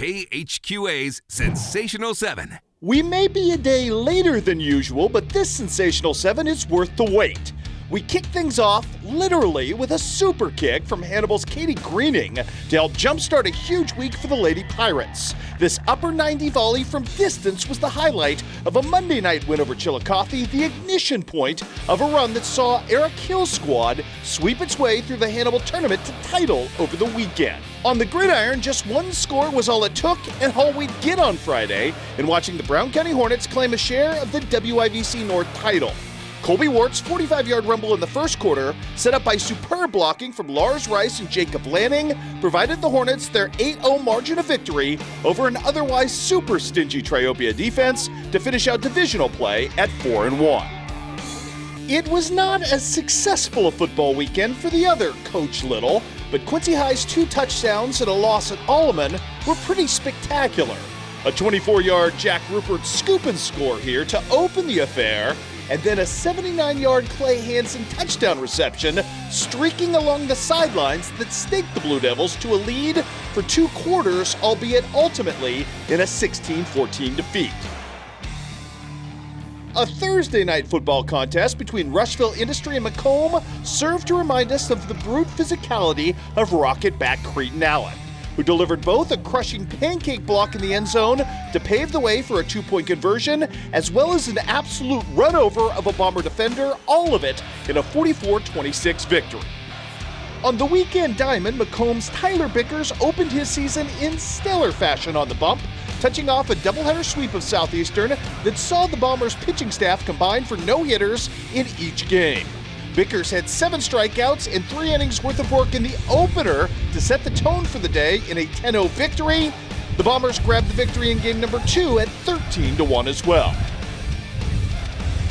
KHQA's Sensational 7. We may be a day later than usual, but this Sensational 7 is worth the wait. We kick things off, literally, with a super kick from Hannibal's Katie Greening to help jumpstart a huge week for the Lady Pirates. This upper 90 volley from distance was the highlight of a Monday night win over Chillicothe, the ignition point of a run that saw Eric Hill's squad sweep its way through the Hannibal tournament to title over the weekend. On the gridiron, just one score was all it took and all we'd get on Friday in watching the Brown County Hornets claim a share of the WIVC North title. Colby Wart's 45-yard rumble in the first quarter, set up by superb blocking from Lars Rice and Jacob Lanning, provided the Hornets their 8-0 margin of victory over an otherwise super stingy Triopia defense to finish out divisional play at 4-1. It was not as successful a football weekend for the other Coach Little, but Quincy High's 2 touchdowns and a loss at Alleman were pretty spectacular. A 24-yard Jack Rupert scoop and score here to open the affair, and then a 79-yard Clay Hansen touchdown reception streaking along the sidelines that staked the Blue Devils to a lead for 2 quarters, albeit ultimately in a 16-14 defeat. A Thursday night football contest between Rushville Industry and Macomb served to remind us of the brute physicality of Rocket-back Cretan Allen, who delivered both a crushing pancake block in the end zone to pave the way for a 2-point conversion, as well as an absolute run-over of a Bomber defender, all of it in a 44-26 victory. On the weekend diamond, Macomb's Tyler Bickers opened his season in stellar fashion on the bump, touching off a doubleheader sweep of Southeastern that saw the Bombers' pitching staff combine for no-hitters in each game. Bickers had 7 strikeouts and 3 innings worth of work in the opener to set the tone for the day in a 10-0 victory. The Bombers grabbed the victory in game number 2 at 13-1 as well.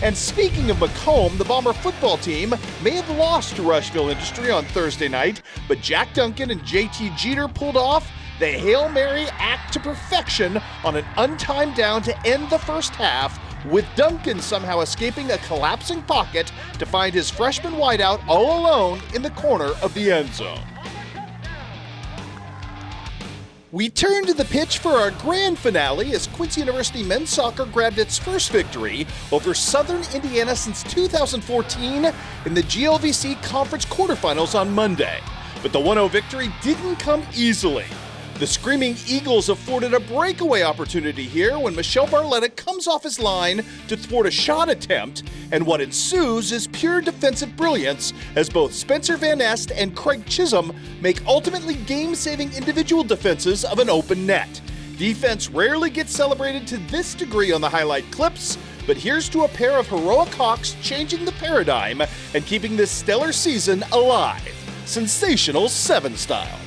And speaking of Macomb, the Bomber football team may have lost to Rushville Industry on Thursday night, but Jack Duncan and JT Jeter pulled off the Hail Mary act to perfection on an untimed down to end the first half, with Duncan somehow escaping a collapsing pocket to find his freshman wideout all alone in the corner of the end zone. We turn to the pitch for our grand finale as Quincy University men's soccer grabbed its first victory over Southern Indiana since 2014 in the GLVC Conference quarterfinals on Monday. But the 1-0 victory didn't come easily. The Screaming Eagles afforded a breakaway opportunity here when Michelle Barletta comes off his line to thwart a shot attempt, and what ensues is pure defensive brilliance as both Spencer Van Nest and Craig Chisholm make ultimately game-saving individual defenses of an open net. Defense rarely gets celebrated to this degree on the highlight clips, but here's to a pair of heroic Hawks changing the paradigm and keeping this stellar season alive. Sensational 7 style.